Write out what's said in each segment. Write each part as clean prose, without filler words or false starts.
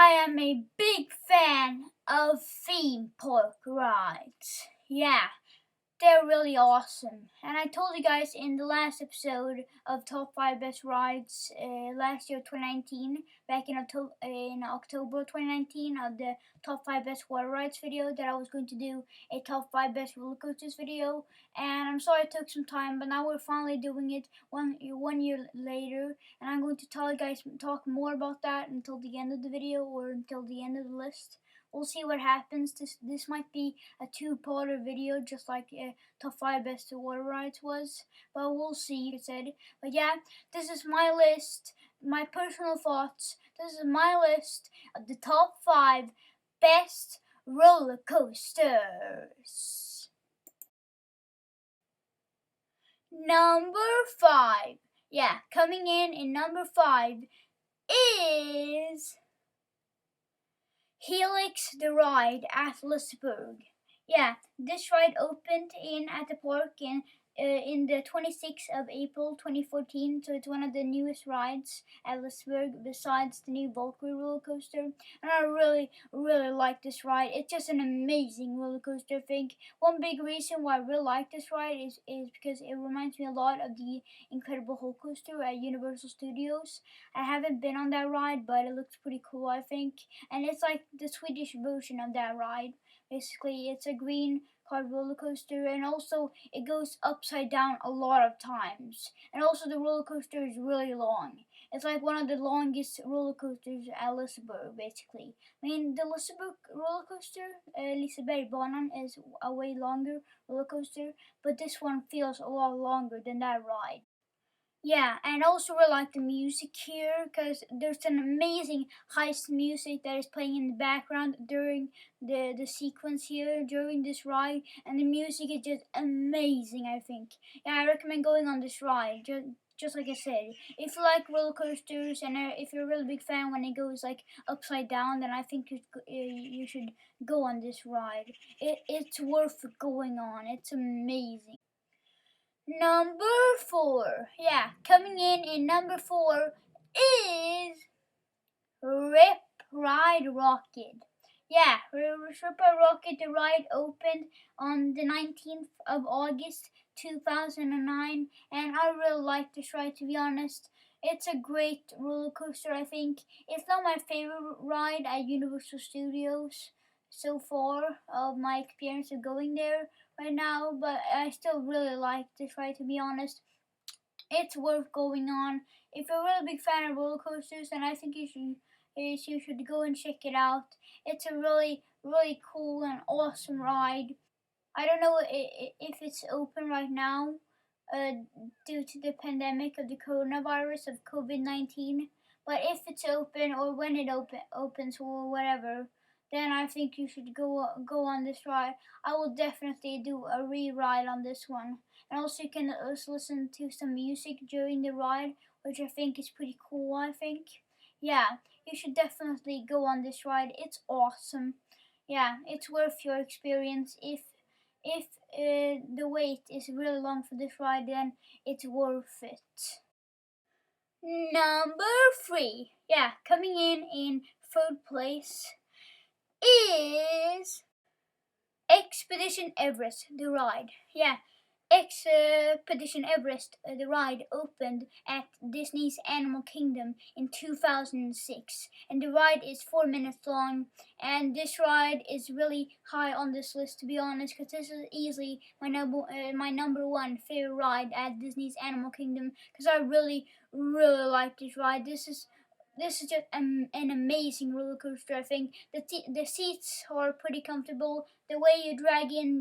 I am a big fan of theme park rides. Yeah, they're really awesome. And I told you guys in the last episode of Top 5 Best Rides last year, 2019, back in October 2019, of the Top 5 Best Water Rides video, that I was going to do a Top 5 Best Roller Coasters video. And I'm sorry it took some time, but now we're finally doing it one year later. And I'm going to tell you guys, talk more about that until the end of the video or until the end of the list. We'll see what happens. This might be a two-parter video, just like Top 5 Best Water Rides was. But we'll see, it said. But yeah, this is my list, my personal thoughts. This is my list of the top 5 best roller coasters. Number 5. Yeah, coming in number 5 is Helix the Ride at Leesburg. Yeah, this ride opened at the park in the 26th of April 2014, so it's one of the newest rides at Leesburg besides the new Valkyrie roller coaster. And I really like this ride. It's just an amazing roller coaster. I think one big reason why I really like this ride is because it reminds me a lot of the Incredible Hulk coaster at Universal Studios. I haven't been on that ride, but it looks pretty cool, I think. And it's like the Swedish version of that ride. Basically, it's a green card roller coaster, and also it goes upside down a lot of times. And also the roller coaster is really long. It's like one of the longest roller coasters at Leesburg, basically. I mean, the Leesburg roller coaster, Lisebergbanan, is a way longer roller coaster, but this one feels a lot longer than that ride. Yeah, and I also really like the music here, because there's an amazing heist music that is playing in the background during the sequence here, during this ride, and the music is just amazing, I think. Yeah, I recommend going on this ride, just like I said. If you like roller coasters, and if you're a really big fan when it goes like upside down, then I think you should go on this ride. It's worth going on, it's amazing. Number 4. Yeah, coming in number 4 is Rip Ride Rocket. Yeah, Rip Ride Rocket, the ride opened on the 19th of August 2009, and I really like this ride, to be honest. It's a great roller coaster, I think. It's not my favorite ride at Universal Studios so far of my experience of going there right now, but I still really like this ride, to be honest. It's worth going on. If you're a really big fan of roller coasters, then I think you should go and check it out. It's a really cool and awesome ride. I don't know if it's open right now due to the pandemic of the coronavirus of COVID-19, but if it's open, or when it opens or whatever, then I think you should go on this ride. I will definitely do a re-ride on this one. And also you can also listen to some music during the ride, which I think is pretty cool, I think. Yeah, you should definitely go on this ride. It's awesome. Yeah, it's worth your experience. If the wait is really long for this ride, then it's worth it. Number 3. Yeah, coming in third place is Expedition Everest, the ride. Yeah, Expedition Everest, the ride opened at Disney's Animal Kingdom in 2006, and the ride is 4 minutes long. And this ride is really high on this list, to be honest, because this is easily my number 1 favorite ride at Disney's Animal Kingdom, because I really like this ride. This is just an amazing roller coaster. I think the seats are pretty comfortable. The way you drag in,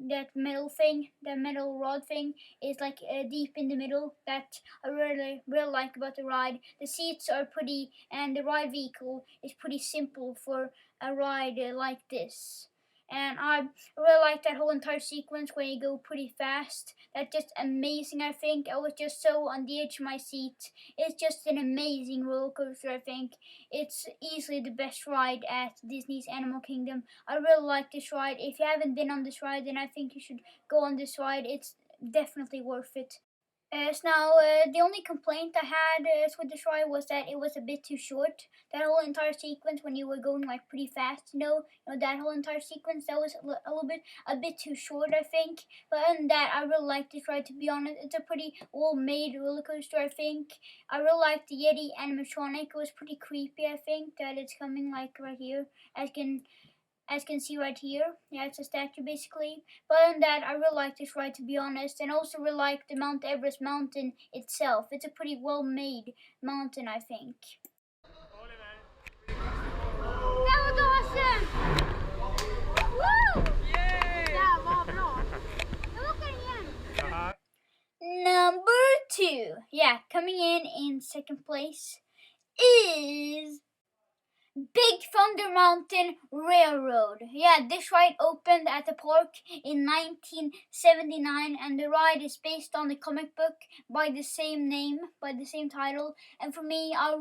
that metal thing, the metal rod thing, is like deep in the middle. That I really like about the ride. The seats are pretty, and the ride vehicle is pretty simple for a ride like this. And I really like that whole entire sequence when you go pretty fast. That's just amazing, I think. I was just so on the edge of my seat. It's just an amazing roller coaster, I think. It's easily the best ride at Disney's Animal Kingdom. I really like this ride. If you haven't been on this ride, then I think you should go on this ride. It's definitely worth it. The only complaint I had with this ride was that it was a bit too short. That whole entire sequence when you were going like pretty fast, that whole entire sequence that was a bit too short, I think. But other than that, I really like this ride. To be honest, it's a pretty well-made roller coaster. I think I really like the Yeti animatronic. It was pretty creepy. I think that it's coming like right here, as you can see right here. Yeah, it's a statue basically. But other than that, I really like this ride, to be honest, and also really like the Mount Everest mountain itself. It's a pretty well made mountain, I think. That was awesome! Woo! That var bra. Jag åker igen. Number 2. Yeah, coming in second place is Big Thunder Mountain Railroad. Yeah, this ride opened at the park in 1979, and the ride is based on the comic book by the same name, by the same title. And for me, I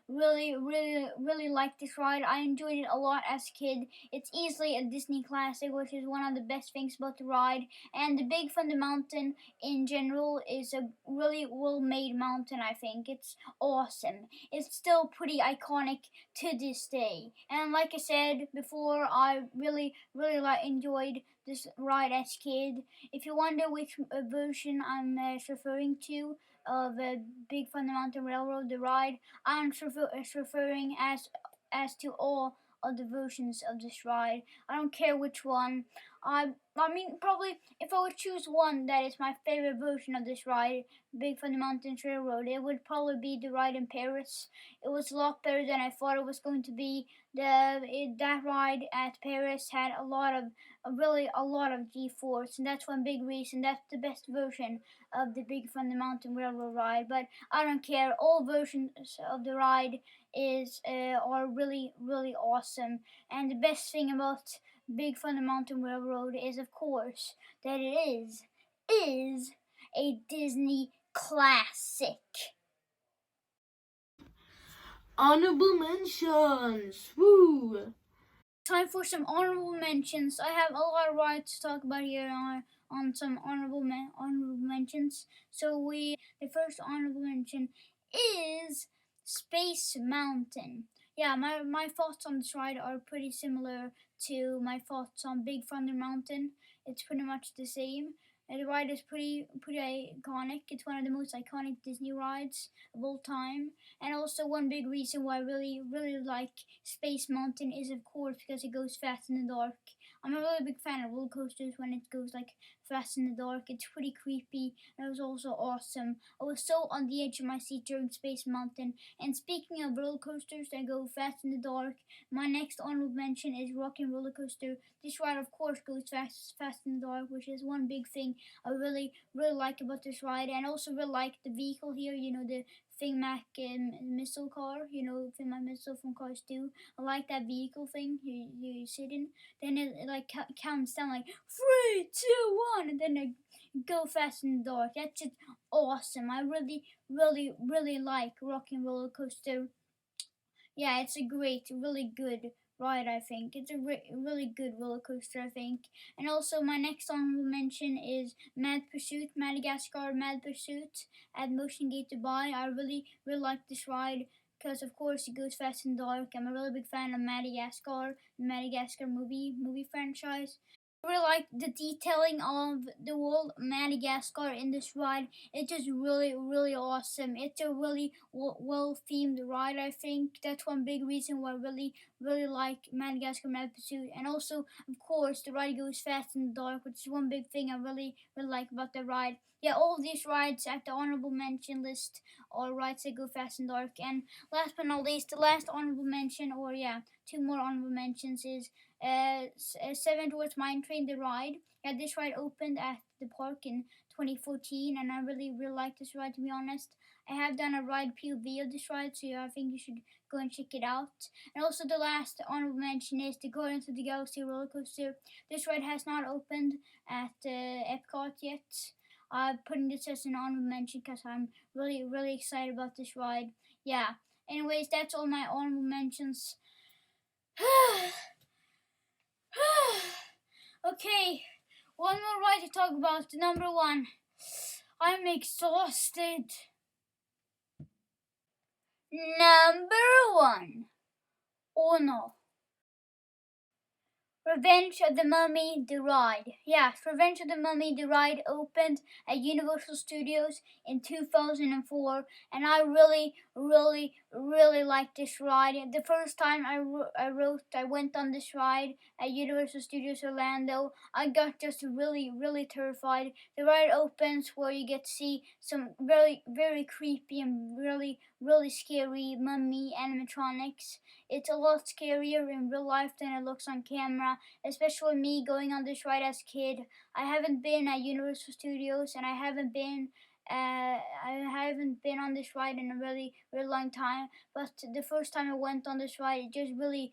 really like this ride. I enjoyed it a lot as a kid. It's easily a Disney classic, which is one of the best things about the ride. And the Big Thunder Mountain in general is a really well-made mountain, I think. It's awesome. It's still pretty iconic to this day. And like I said before, I really enjoyed this ride as a kid. If you wonder which version I'm referring to of Big Thunder Mountain Railroad, the ride, I'm referring as to all of the versions of this ride. I don't care which one. I mean, probably if I would choose one that is my favorite version of this ride, Big Thunder Mountain Railroad, it would probably be the ride in Paris. It was a lot better than I thought it was going to be. That ride at Paris had a lot of G-force, and that's one big reason. That's the best version of the Big Thunder Mountain Railroad ride. But I don't care. All versions of the ride are really awesome. And the best thing about Big Thunder Mountain Railroad is, of course, that it is a Disney classic. Honorable mentions. Woo! Time for some honorable mentions. I have a lot of rides to talk about here on some honorable mentions. So the first honorable mention is Space Mountain. Yeah, my thoughts on this ride are pretty similar to my thoughts on Big Thunder Mountain. It's pretty much the same. And the ride is pretty iconic. It's one of the most iconic Disney rides of all time. And also one big reason why I really like Space Mountain is, of course, because it goes fast in the dark. I'm a really big fan of roller coasters when it goes like fast in the dark. It's pretty creepy, and it was also awesome. I was so on the edge of my seat during Space Mountain. And speaking of roller coasters that go fast in the dark, my next honorable mention is Rockin' Roller Coaster. This ride, of course, goes fast in the dark, which is one big thing I really like about this ride. And I also really like the vehicle here. The Thing Mac missile car, Thing Mac missile from Cars 2. I like that vehicle thing you sit in. Then it like counts down like 3, 2, 1, and then it go fast in the dark. That's just awesome. I really like Rockin' Roller Coaster. Yeah, it's a great, really good ride, I think. It's a really good roller coaster, I think. And also, my next honorable mention is Mad Pursuit, Madagascar Mad Pursuit at Motion Gate Dubai. I really like this ride because, of course, it goes fast and dark. I'm a really big fan of Madagascar, the Madagascar movie franchise. I really like the detailing of the whole Madagascar in this ride. It's just really awesome. It's a really well themed ride, I think. That's one big reason why I really like Madagascar Mad Pursuit. And also, of course, the ride goes fast in the dark, which is one big thing I really like about the ride. Yeah, all of these rides at the honorable mention list are rides that go fast and dark. And last but not least, the last honorable mention, or yeah, two more honorable mentions is Seven Dwarfs Mine Train, the ride. Yeah, this ride opened at the park in 2014, and I really like this ride, to be honest. I have done a ride POV of this ride, so I think you should go and check it out. And also the last honorable mention is the Guardians of the Galaxy roller coaster. This ride has not opened at Epcot yet. I'm putting this as an honorable mention because I'm really excited about this ride. Yeah. Anyways, that's all my honorable mentions. Okay, one more ride to talk about. Number 1. I'm exhausted. Number 1. Oh no. Revenge of the Mummy, the ride. Yes, Revenge of the Mummy, the ride opened at Universal Studios in 2004, and I really liked this ride. The first time I went on this ride at Universal Studios Orlando, I got just really terrified. The ride opens where you get to see some very creepy and really scary mummy animatronics. It's a lot scarier in real life than it looks on camera, especially me going on this ride as a kid. I haven't been at Universal Studios, and I haven't been on this ride in a really long time. But the first time I went on this ride, it just really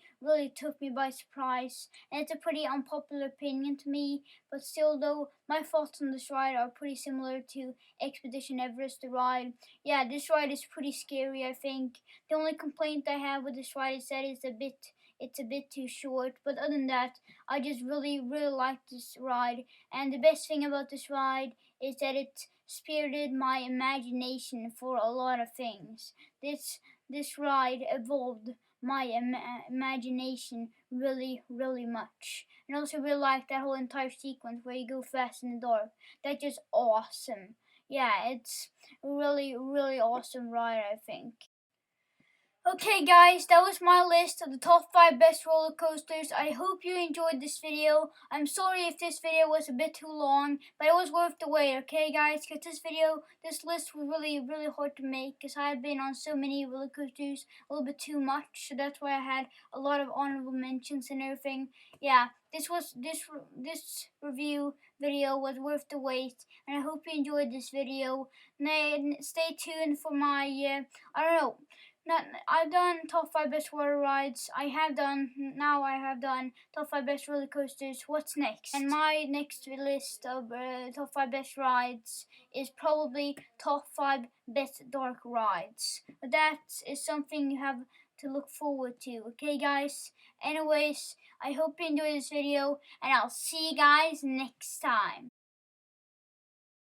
took me by surprise. And it's a pretty unpopular opinion to me, but still, though, my thoughts on this ride are pretty similar to Expedition Everest, the ride. Yeah, this ride is pretty scary, I think. The only complaint I have with this ride is that it's a bit too short, but other than that, I just really like this ride. And the best thing about this ride is that it spirited my imagination for a lot of things. This ride evolved my imagination really much. And I also really like that whole entire sequence where you go fast in the dark. That's just awesome. Yeah, it's really awesome ride, I think. Okay guys, that was my list of the top 5 best roller coasters. I hope you enjoyed this video. I'm sorry if this video was a bit too long, but it was worth the wait, okay guys? Because this list was really hard to make because I've been on so many roller coasters a little bit too much. So that's why I had a lot of honorable mentions and everything. Yeah, this review video was worth the wait, and I hope you enjoyed this video. And stay tuned for my, I don't know, I've done top 5 best water rides. I have done top 5 best roller coasters. What's next? And my next list of top 5 best rides is probably top 5 best dark rides. But that is something you have to look forward to. Okay, guys? Anyways, I hope you enjoyed this video, and I'll see you guys next time.